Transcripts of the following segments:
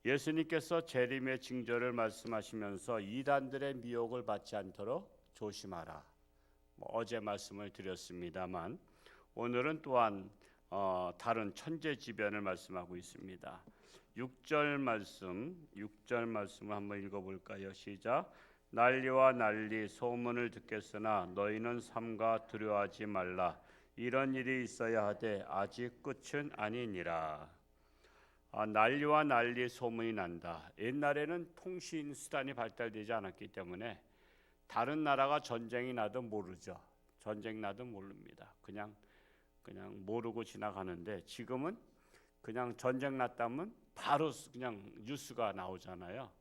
예수님께서 재림의 징조를 말씀하시면서 이단들의 미혹을 받지 않도록 조심하라. 어제 말씀을 드렸습니다만 오늘은 또한 다른 천재지변을 말씀하고 있습니다. 6절 말씀을 한번 읽어볼까요? 시작. 난리와 난리 소문을 듣겠으나 너희는 삼가 두려워하지 말라. 이런 일이 있어야 하되 아직 끝은 아니니라. 난리와 난리 소문이 난다. 옛날에는 통신 수단이 발달되지 않았기 때문에 다른 나라가 전쟁이 나도 모르죠. 전쟁 나도 모릅니다. 그냥 모르고 지나가는데 지금은 그냥 전쟁 났다면 바로 그냥 뉴스가 나오잖아요.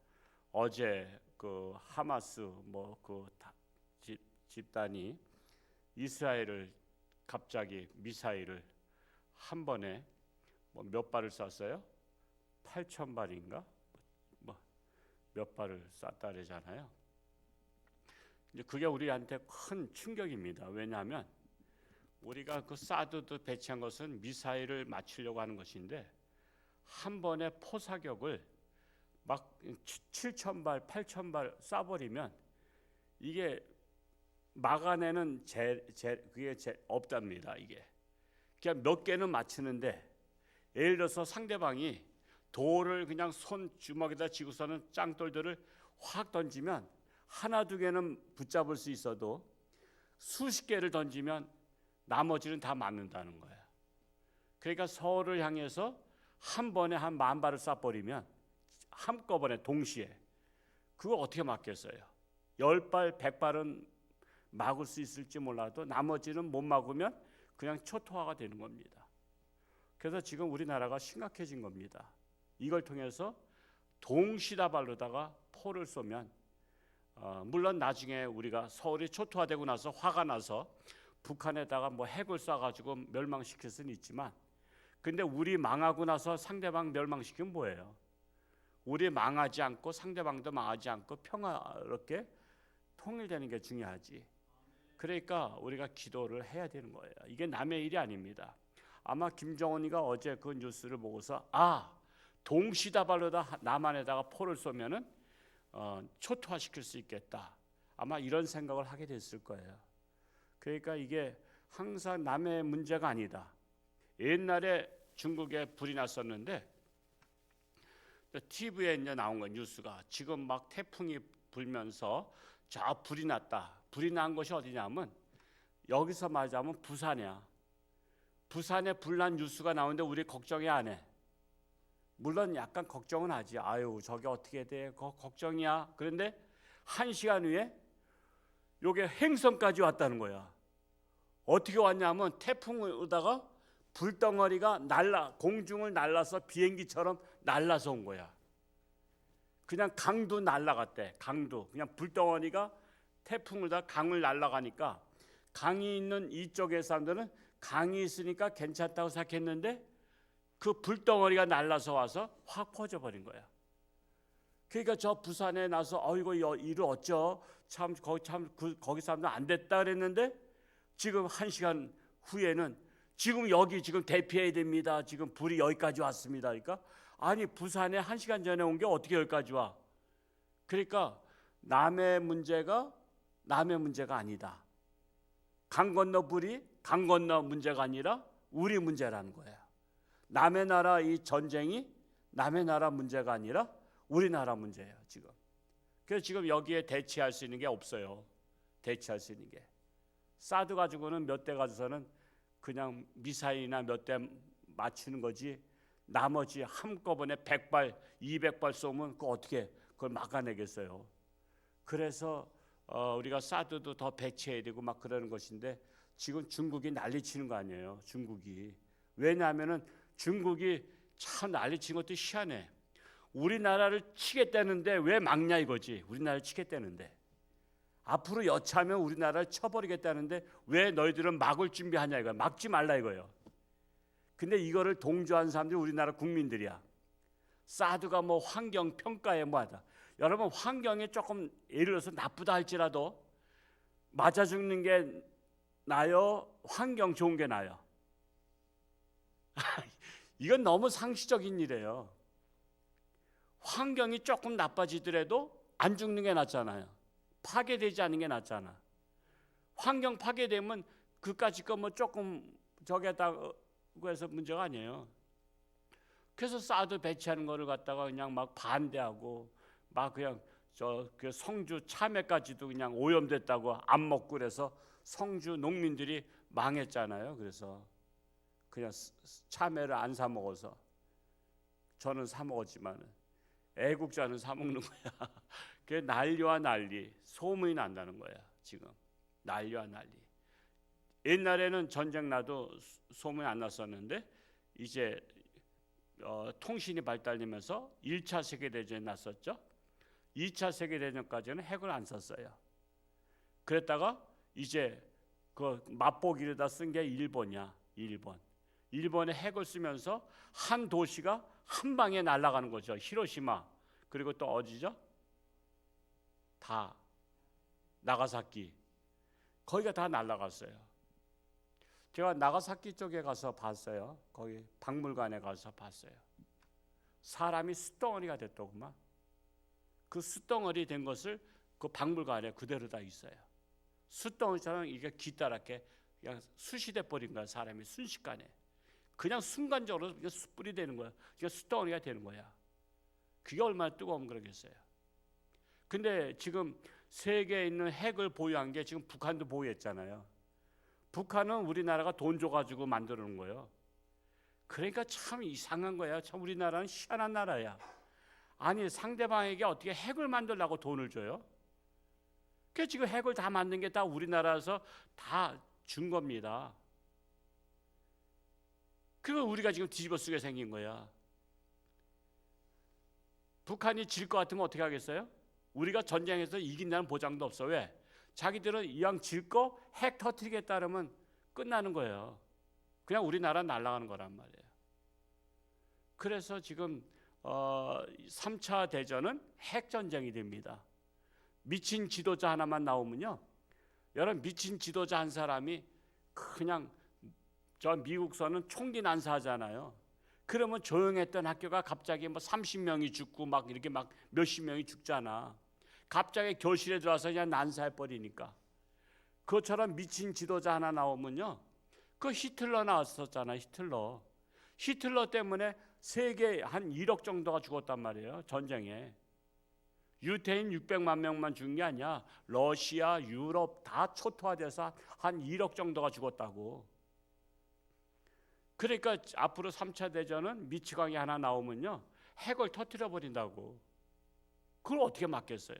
어제 그 하마스 집단이 이스라엘을 갑자기 미사일을 한 번에 몇 발을 쐈어요? 8,000발인가? 몇 발을 쐈다 그러잖아요. 이제 그게 우리한테 큰 충격입니다. 왜냐하면 우리가 그 사드도 배치한 것은 미사일을 맞추려고 하는 것인데 한 번에 포사격을 막 7,000발, 8,000발 쏴버리면 이게 막아내는 그게 없답니다. 이게 그냥 몇 개는 맞추는데 예를 들어서 상대방이 돌을 그냥 손 주먹에다 쥐고서는 짱돌들을 확 던지면 하나 두 개는 붙잡을 수 있어도 수십 개를 던지면 나머지는 다 맞는다는 거예요. 그러니까 서울을 향해서 한 번에 한 10,000발을 쏴버리면 한꺼번에 동시에 그걸 어떻게 막겠어요? 10발, 100발은 막을 수 있을지 몰라도 나머지는 못 막으면 그냥 초토화가 되는 겁니다. 그래서 지금 우리나라가 심각해진 겁니다. 이걸 통해서 동시다발로다가 포를 쏘면 물론 나중에 우리가 서울이 초토화되고 나서 화가 나서 북한에다가 핵을 쏴가지고 멸망시킬 수는 있지만 근데 우리 망하고 나서 상대방 멸망시키면 뭐예요? 우리 망하지 않고 상대방도 망하지 않고 평화롭게 통일되는 게 중요하지. 그러니까 우리가 기도를 해야 되는 거예요. 이게 남의 일이 아닙니다. 아마 김정은이가 어제 그 뉴스를 보고서 동시다발로다 남한에다가 포를 쏘면은 초토화시킬 수 있겠다. 아마 이런 생각을 하게 됐을 거예요. 그러니까 이게 항상 남의 문제가 아니다. 옛날에 중국에 불이 났었는데 TV에 이제 나온 거 뉴스가 지금 막 태풍이 불면서 저 불이 났다. 불이 난 것이 어디냐면 여기서 말하자면 부산이야. 부산에 불난 뉴스가 나오는데 우리 걱정이 안 해. 물론 약간 걱정은 하지. 아유 저게 어떻게 돼? 걱정이야. 그런데 1시간 후에 요게 행성까지 왔다는 거야. 어떻게 왔냐면 태풍으로다가 불덩어리가 공중을 날라서 비행기처럼 날라서 온 거야. 그냥 강도 날라갔대. 강도 그냥 불덩어리가 태풍으로다 강을 날아가니까 강이 있는 이쪽의 사람들은 강이 있으니까 괜찮다고 생각했는데 그 불덩어리가 날라서 와서 확 퍼져버린 거야. 그러니까 저 부산에 나서 이거 이를 어쩌 거기 사람들 안 됐다 그랬는데 지금 1시간 후에는 지금 여기 지금 대피해야 됩니다. 지금 불이 여기까지 왔습니다. 그러니까 아니 부산에 1시간 전에 온 게 어떻게 여기까지 와? 그러니까 남의 문제가 아니다. 강 건너 불이 강 건너 문제가 아니라 우리 문제라는 거예요. 남의 나라 이 전쟁이 남의 나라 문제가 아니라 우리나라 문제예요. 지금. 그래서 지금 여기에 대치할 수 있는 게 없어요. 대치할 수 있는 게. 사드 가지고는 몇 대 가져서는 그냥 미사일이나 몇 대 맞추는 거지 나머지 한꺼번에 100발, 200발 쏘면 그걸 막아내겠어요. 그래서 우리가 사드도 더 배치해야 되고 막 그러는 것인데 지금 중국이 난리치는 거 아니에요. 중국이. 왜냐하면은 중국이 참 난리치는 것도 희한해. 우리나라를 치겠다는데 왜 막냐 이거지. 우리나라를 치겠다는데 앞으로 여차하면 우리나라를 쳐버리겠다는데 왜 너희들은 막을 준비하냐 이거야. 막지 말라 이거예요. 근데 이거를 동조한 사람들이 우리나라 국민들이야. 사드가 환경 평가에 뭐하다. 여러분 환경이 조금 예를 들어서 나쁘다 할지라도 맞아 죽는 게 나요? 환경 좋은 게 나요? 이건 너무 상식적인 일이에요. 환경이 조금 나빠지더라도 안 죽는 게 낫잖아요. 파괴되지 않는 게 낫잖아. 환경 파괴되면 그까짓 거 뭐 조금 저기다고 해서 문제가 아니에요. 그래서 사드 배치하는 거를 갖다가 그냥 막 반대하고 막 그냥 그 성주 참외까지도 그냥 오염됐다고 안 먹고 그래서 성주 농민들이 망했잖아요. 그래서 그냥 참외를 안 사 먹어서 저는 사 먹었지만 애국자는 사 먹는 거야. 그게 난리와 난리, 소문이 난다는 거야. 지금 난리와 난리. 옛날에는 전쟁 나도 소문이 안 났었는데 이제 통신이 발달되면서 1차 세계대전이 났었죠. 2차 세계대전까지는 핵을 안 썼어요. 그랬다가 이제 그 맛보기로다 쓴 게 일본이야. 일본에 핵을 쓰면서 한 도시가 한 방에 날아가는 거죠. 히로시마. 그리고 또 어디죠? 다 나가사키. 거기가 다 날아갔어요. 제가 나가사키 쪽에 가서 봤어요. 거기 박물관에 가서 봤어요. 사람이 숯덩어리가 됐더구만. 그 숯덩어리 된 것을 그 박물관에 그대로 다 있어요. 숯덩어리처럼 이게 기다랗게 그냥 숯이 돼버린 거야. 사람이 순식간에 그냥 순간적으로 숯불이 되는 거야. 그냥 숯덩어리가 되는 거야. 그게 얼마나 뜨거우면 그러겠어요. 근데 지금 세계에 있는 핵을 보유한 게 지금 북한도 보유했잖아요. 북한은 우리나라가 돈 줘가지고 만들어 놓은 거예요. 그러니까 참 이상한 거야. 참 우리나라는 희한한 나라야. 아니 상대방에게 어떻게 핵을 만들려고 돈을 줘요? 그 지금 핵을 다 만든 게 다 우리나라에서 다 준 겁니다. 그걸 우리가 지금 뒤집어 쓰게 생긴 거야. 북한이 질 것 같으면 어떻게 하겠어요? 우리가 전쟁에서 이긴다는 보장도 없어. 왜? 자기들은 이왕 질 거 핵 터뜨리겠다 그러면 끝나는 거예요. 그냥 우리나라 날아가는 거란 말이에요. 그래서 지금 3차 대전은 핵전쟁이 됩니다. 미친 지도자 하나만 나오면요. 여러분 미친 지도자 한 사람이 그냥 저 미국서는 총기 난사하잖아요. 그러면 조용했던 학교가 갑자기 뭐 30명이 죽고 막 이렇게 막 몇십 명이 죽잖아. 갑자기 교실에 들어와서 그냥 난사해 버리니까. 그것처럼 미친 지도자 하나 나오면요. 그 히틀러 나왔었잖아. 히틀러 때문에 세계 한 1억 정도가 죽었단 말이에요. 전쟁에. 유태인 600만 명만 죽은 게 아니야. 러시아, 유럽 다 초토화돼서 한 1억 정도가 죽었다고. 그러니까 앞으로 3차 대전은 미치광이 하나 나오면요. 핵을 터뜨려 버린다고. 그걸 어떻게 막겠어요?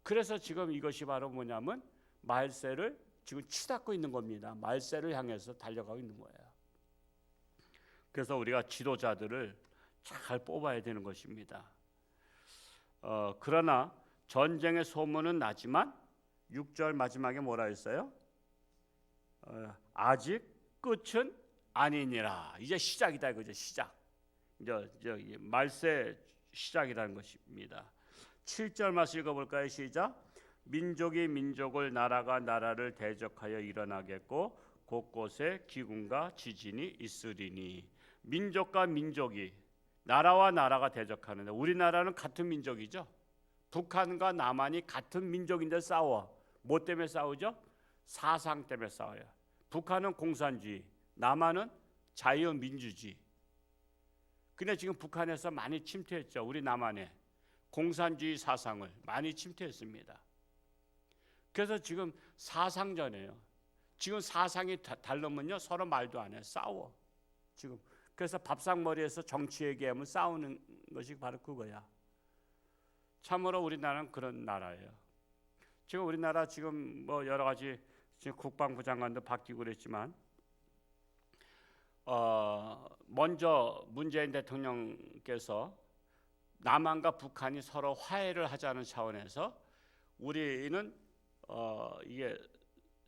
그래서 지금 이것이 바로 뭐냐면 말세를 지금 치닫고 있는 겁니다. 말세를 향해서 달려가고 있는 거예요. 그래서 우리가 지도자들을 잘 뽑아야 되는 것입니다. 그러나 전쟁의 소문은 나지만 6절 마지막에 뭐라 했어요? 아직 끝은 아니니라. 이제 시작이다 이거죠. 시작. 이제 말세 시작이라는 것입니다. 7절 말씀 읽어볼까요? 시작. 민족이 민족을 나라가 나라를 대적하여 일어나겠고 곳곳에 기근과 지진이 있으리니. 민족과 민족이 나라와 나라가 대적하는데 우리나라는 같은 민족이죠. 북한과 남한이 같은 민족인데 싸워. 뭐 때문에 싸우죠? 사상 때문에 싸워요. 북한은 공산주의, 남한은 자유민주주의. 근데 지금 북한에서 많이 침투했죠. 우리 남한에 공산주의 사상을 많이 침투했습니다. 그래서 지금 사상전이에요. 지금 사상이 다르면요 서로 말도 안 해. 싸워. 지금 그래서 밥상머리에서 정치 얘기하면 싸우는 것이 바로 그거야. 참으로 우리나라는 그런 나라예요. 지금 우리나라 지금 뭐 여러 가지 지금 국방부 장관도 바뀌고 그랬지만 먼저 문재인 대통령께서 남한과 북한이 서로 화해를 하자는 차원에서 우리는 이게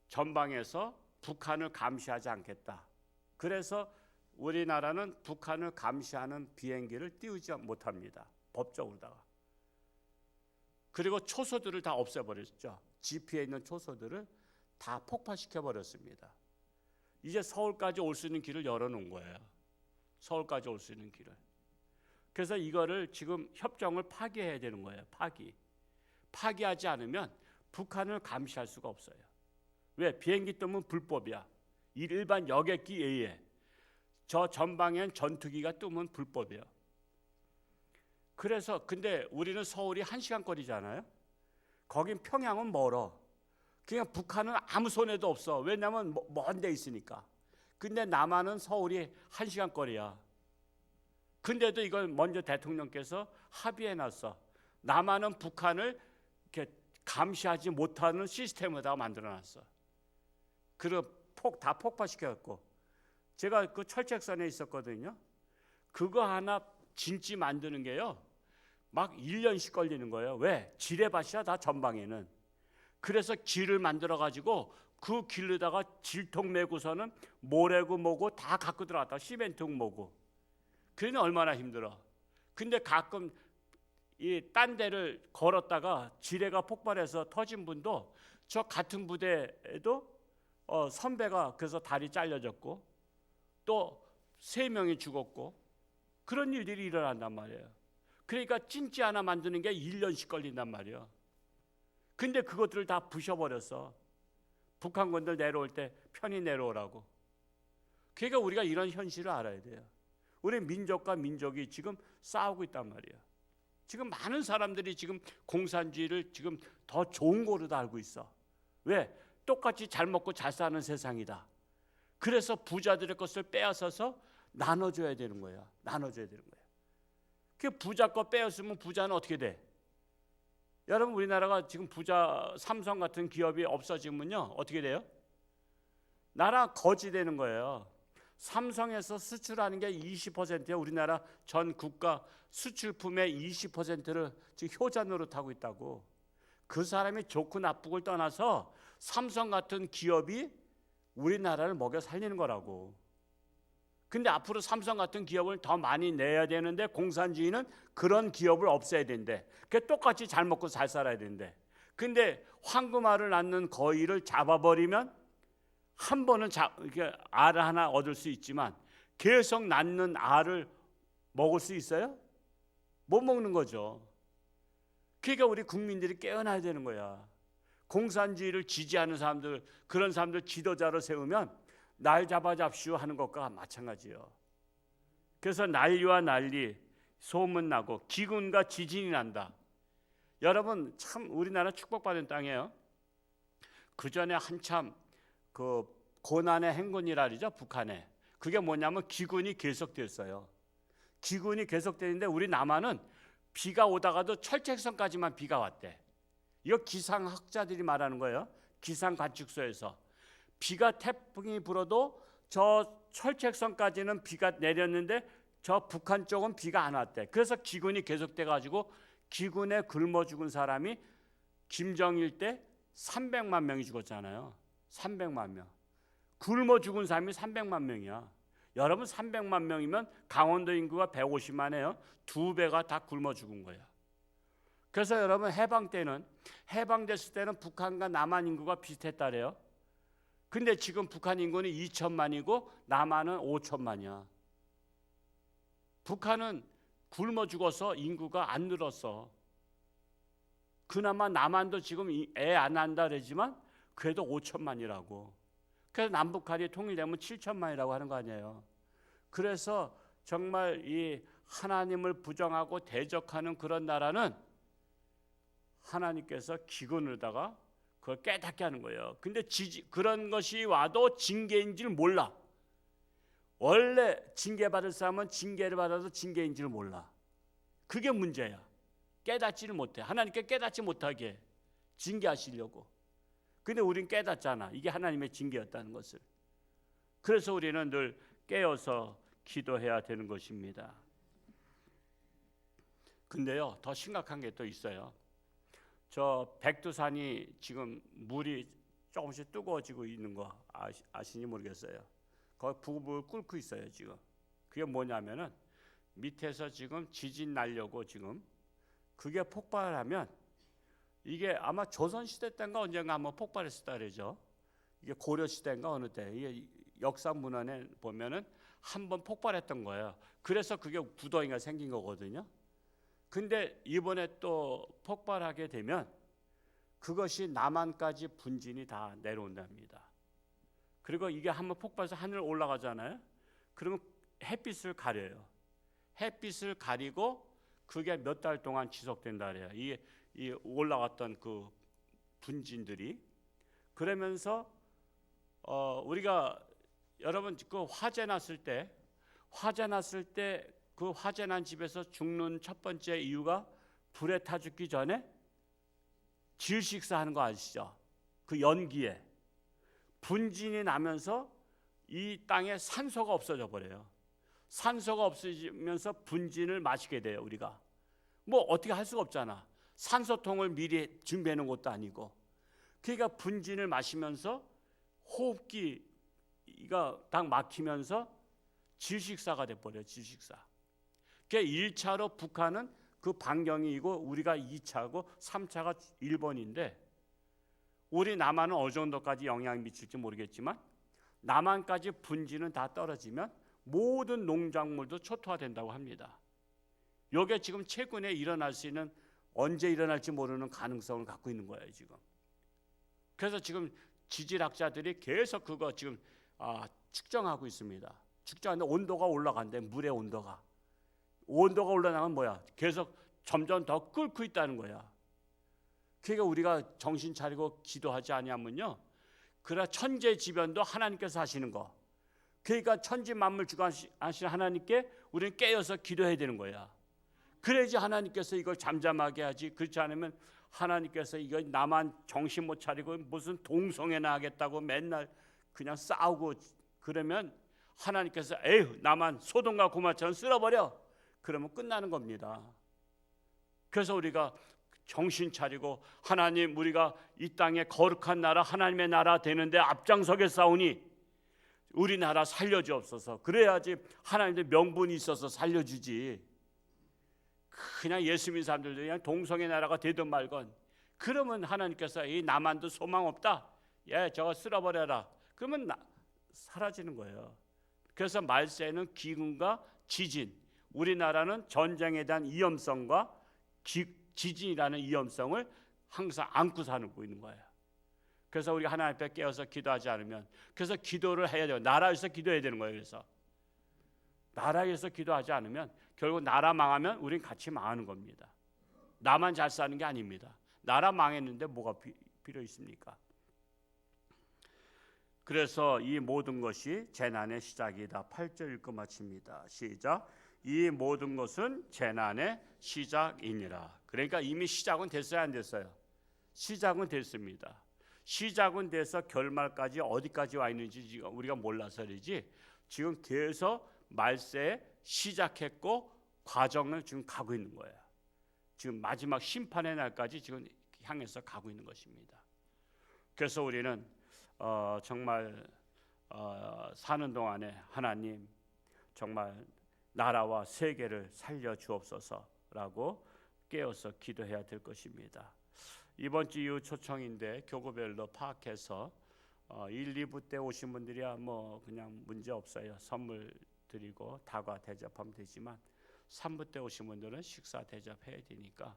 전방에서 북한을 감시하지 않겠다. 그래서 우리나라는 북한을 감시하는 비행기를 띄우지 못합니다. 법적으로다가. 그리고 초소들을 다 없애버렸죠. GP에 있는 초소들을 다 폭파시켜버렸습니다. 이제 서울까지 올 수 있는 길을 열어놓은 거예요. 서울까지 올 수 있는 길을. 그래서 이거를 지금 협정을 파기해야 되는 거예요. 파기하지 않으면 북한을 감시할 수가 없어요. 왜? 비행기 뜨면 불법이야. 일반 여객기 외에 저 전방엔 전투기가 뜨면 불법이에요. 그래서 근데 우리는 서울이 1시간 거리잖아요. 거긴 평양은 멀어. 그냥 북한은 아무 손해도 없어. 왜냐하면 먼 데 있으니까. 근데 남한은 서울이 1시간 거리야. 근데도 이걸 먼저 대통령께서 합의해놨어. 남한은 북한을 이렇게 감시하지 못하는 시스템에다가 만들어놨어. 그리고 다 폭파시켜갖고 제가 그 철책선에 있었거든요. 그거 하나 진지 만드는 게요. 막 1년씩 걸리는 거예요. 왜? 지뢰밭이야 다 전방에는. 그래서 길을 만들어 가지고 그 길로다가 질통 메고서는 모래고 뭐고 다 갖고 들어갔다. 시멘트 뭐고. 그러니 얼마나 힘들어. 근데 가끔 이 딴 데를 걸었다가 지뢰가 폭발해서 터진 분도 저 같은 부대에도 선배가 그래서 다리 잘려졌고 또 3명이 죽었고 그런 일들이 일어난단 말이에요. 그러니까 찐찌 하나 만드는 게 1년씩 걸린단 말이에요. 근데 그것들을 다 부셔버렸어. 북한군들 내려올 때 편히 내려오라고. 그러니까 우리가 이런 현실을 알아야 돼요. 우리 민족과 민족이 지금 싸우고 있단 말이에요. 지금 많은 사람들이 지금 공산주의를 지금 더 좋은 거로 알고 있어. 왜? 똑같이 잘 먹고 잘 사는 세상이다. 그래서 부자들의 것을 빼앗아서 나눠줘야 되는 거야. 나눠줘야 되는 거야. 그 부자 거 빼앗으면 부자는 어떻게 돼? 여러분 우리나라가 지금 부자 삼성 같은 기업이 없어지면요 어떻게 돼요? 나라 거지 되는 거예요. 삼성에서 수출하는 게 20%예요. 우리나라 전 국가 수출품의 20%를 지금 효자 노릇하고 있다고. 그 사람이 좋고 나쁘고를 떠나서 삼성 같은 기업이 우리나라를 먹여 살리는 거라고. 근데 앞으로 삼성 같은 기업을 더 많이 내야 되는데 공산주의는 그런 기업을 없애야 된대. 그 똑같이 잘 먹고 잘 살아야 된대. 근데 황금알을 낳는 거위를 잡아버리면 한 번은 이렇게 알을 하나 얻을 수 있지만 계속 낳는 알을 먹을 수 있어요? 못 먹는 거죠. 그러니까 우리 국민들이 깨어나야 되는 거야. 공산주의를 지지하는 사람들, 그런 사람들 지도자로 세우면 날 잡아잡시오 하는 것과 마찬가지예요. 그래서 난리와 난리, 소문나고 기근과 지진이 난다. 여러분 참 우리나라 축복받은 땅이에요. 그 전에 한참 그 고난의 행군이라 그러죠. 북한에. 그게 뭐냐면 기근이 계속됐어요. 기근이 계속되는데 우리 남한은 비가 오다가도 철책선까지만 비가 왔대. 이거 기상학자들이 말하는 거예요. 기상관측소에서. 비가 태풍이 불어도 저 철책선까지는 비가 내렸는데 저 북한 쪽은 비가 안 왔대. 그래서 기근이 계속돼 가지고 기근에 굶어 죽은 사람이 김정일 때 300만 명이 죽었잖아요. 300만 명. 굶어 죽은 사람이 300만 명이야. 여러분 300만 명이면 강원도 인구가 150만이에요. 2배가 다 굶어 죽은 거야. 그래서 여러분 해방됐을 때는 북한과 남한 인구가 비슷했다래요. 근데 지금 북한 인구는 2천만이고 남한은 5천만이야. 북한은 굶어 죽어서 인구가 안 늘었어. 그나마 남한도 지금 애 안 난다 그러지만 그래도 5천만이라고. 그래서 남북한이 통일되면 7천만이라고 하는 거 아니에요. 그래서 정말 이 하나님을 부정하고 대적하는 그런 나라는 하나님께서 기근으로다가 그걸 깨닫게 하는 거예요. 근데 그런 것이 와도 징계인 줄 몰라. 원래 징계받을 사람은 징계를 받아도 징계인 줄 몰라. 그게 문제야. 깨닫지를 못해. 하나님께 깨닫지 못하게 징계하시려고. 근데 우린 깨닫잖아. 이게 하나님의 징계였다는 것을. 그래서 우리는 늘 깨어서 기도해야 되는 것입니다. 근데요, 더 심각한 게 또 있어요. 저 백두산이 지금 물이 조금씩 뜨거워지고 있는 거 아시니 모르겠어요. 거기 부글부글 끓고 있어요 지금. 그게 뭐냐면은 밑에서 지금 지진 나려고 지금 그게 폭발하면 이게 아마 조선시대 때인가 언젠가 한번 폭발했었다 그러죠. 이게 고려시대인가 어느 때 이게 역사 문헌에 보면은 한번 폭발했던 거예요. 그래서 그게 구덩이가 생긴 거거든요. 근데 이번에 또 폭발하게 되면 그것이 남한까지 분진이 다 내려온답니다. 그리고 이게 한번 폭발해서 하늘 올라가잖아요. 그러면 햇빛을 가려요. 햇빛을 가리고 그게 몇 달 동안 지속된다 그래요. 이 올라갔던 그 분진들이. 그러면서 우리가 여러분 그 화재 났을 때 그 화재 난 집에서 죽는 첫 번째 이유가 불에 타 죽기 전에 질식사하는 거 아시죠? 그 연기에 분진이 나면서 이 땅에 산소가 없어져 버려요. 산소가 없어지면서 분진을 마시게 돼요. 우리가 뭐 어떻게 할 수가 없잖아. 산소통을 미리 준비해 놓은 것도 아니고. 그러니까 분진을 마시면서 호흡기가 딱 막히면서 질식사가 돼 버려요. 질식사. 그러니까 1차로 북한은 그 반경이고 우리가 2차고 3차가 일본인데 우리 남한은 어느 정도까지 영향을 미칠지 모르겠지만 남한까지 분진은 다 떨어지면 모든 농작물도 초토화된다고 합니다. 이게 지금 최근에 일어날 수 있는 언제 일어날지 모르는 가능성을 갖고 있는 거예요 지금. 그래서 지금 지질학자들이 계속 그거 지금 측정하고 있습니다. 측정하는데 온도가 올라간대. 물의 온도가 올라가면 뭐야? 계속 점점 더 끓고 있다는 거야. 그러니까 우리가 정신 차리고 기도하지 아니하면요, 그러나 천재지변도 하나님께서 하시는 거. 그러니까 천지 만물 주관하시는 하나님께 우리는 깨어서 기도해야 되는 거야. 그래야지 하나님께서 이걸 잠잠하게 하지. 그렇지 않으면 하나님께서 이거 나만 정신 못 차리고 무슨 동성애나 하겠다고 맨날 그냥 싸우고 그러면 하나님께서 에휴 나만 소돔과 고모라처럼 쓸어버려. 그러면 끝나는 겁니다. 그래서 우리가 정신 차리고 하나님 우리가 이 땅에 거룩한 나라 하나님의 나라 되는데 앞장서겠사오니 우리나라 살려주옵소서. 그래야지 하나님의 명분이 있어서 살려주지. 그냥 예수 믿는 사람들도 그냥 동성애 나라가 되든 말건 그러면 하나님께서 이 남한도 소망 없다. 예, 저거 쓸어버려라. 그러면 사라지는 거예요. 그래서 말세는 기근과 지진, 우리나라는 전쟁에 대한 위험성과 지진이라는 위험성을 항상 안고 살고 있는 거예요. 그래서 우리가 하나님 앞에 깨어서 기도하지 않으면, 그래서 기도를 해야 돼요. 나라에서 기도해야 되는 거예요. 그래서 나라에서 기도하지 않으면 결국 나라 망하면 우린 같이 망하는 겁니다. 나만 잘 사는 게 아닙니다. 나라 망했는데 뭐가 필요 있습니까? 그래서 이 모든 것이 재난의 시작이다. 8절 읽고 마칩니다. 시작. 이 모든 것은 재난의 시작이니라. 그러니까 이미 시작은 됐어요, 안 됐어요? 시작은 됐습니다. 시작은 돼서 결말까지 어디까지 와 있는지 지금 우리가 몰라서 그러지, 지금 계속 말세에 시작했고 과정을 지금 가고 있는 거예요. 지금 마지막 심판의 날까지 지금 향해서 가고 있는 것입니다. 그래서 우리는 정말 사는 동안에 하나님 정말 나라와 세계를 살려 주옵소서라고 깨어서 기도해야 될 것입니다. 이번 주 이후 초청인데 교구별로 파악해서 1, 2부 때 오신 분들이야 뭐 그냥 문제 없어요. 선물 드리고 다과 대접하면 되지만 3부 때 오신 분들은 식사 대접해야 되니까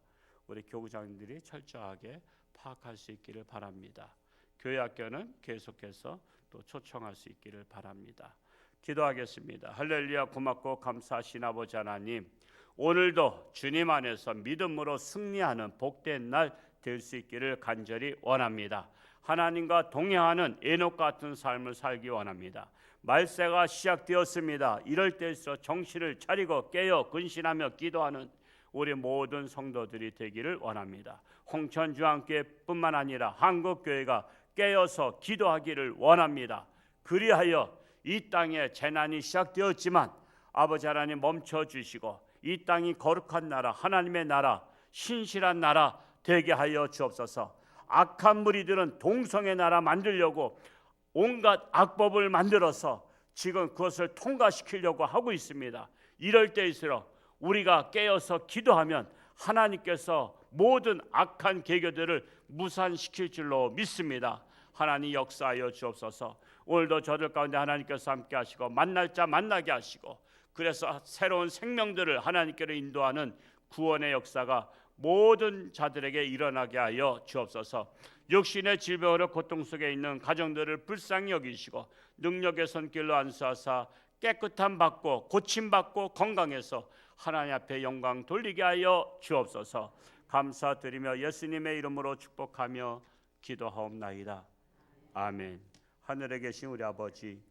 우리 교구장님들이 철저하게 파악할 수 있기를 바랍니다. 교회 학교는 계속해서 또 초청할 수 있기를 바랍니다. 기도하겠습니다. 할렐루야. 고맙고 감사하신 아버지 하나님, 오늘도 주님 안에서 믿음으로 승리하는 복된 날 될 수 있기를 간절히 원합니다. 하나님과 동행하는 에녹 같은 삶을 살기 원합니다. 말세가 시작되었습니다. 이럴 때일수록 정신을 차리고 깨어 근신하며 기도하는 우리 모든 성도들이 되기를 원합니다. 홍천주안교회뿐만 아니라 한국교회가 깨어서 기도하기를 원합니다. 그리하여 이 땅에 재난이 시작되었지만 아버지 하나님 멈춰주시고 이 땅이 거룩한 나라, 하나님의 나라, 신실한 나라 되게 하여 주옵소서. 악한 무리들은 동성애 나라 만들려고 온갖 악법을 만들어서 지금 그것을 통과시키려고 하고 있습니다. 이럴 때일수록 우리가 깨어서 기도하면 하나님께서 모든 악한 계교들을 무산시킬 줄로 믿습니다. 하나님 역사하여 주옵소서. 오늘도 저들 가운데 하나님께서 함께 하시고 만날 자 만나게 하시고 그래서 새로운 생명들을 하나님께로 인도하는 구원의 역사가 모든 자들에게 일어나게 하여 주옵소서. 육신의 질병으로 고통 속에 있는 가정들을 불쌍히 여기시고 능력의 손길로 안수하사 깨끗함 받고 고침 받고 건강해서 하나님 앞에 영광 돌리게 하여 주옵소서. 감사드리며 예수님의 이름으로 축복하며 기도하옵나이다. 아멘. 하늘에 계신 우리 아버지,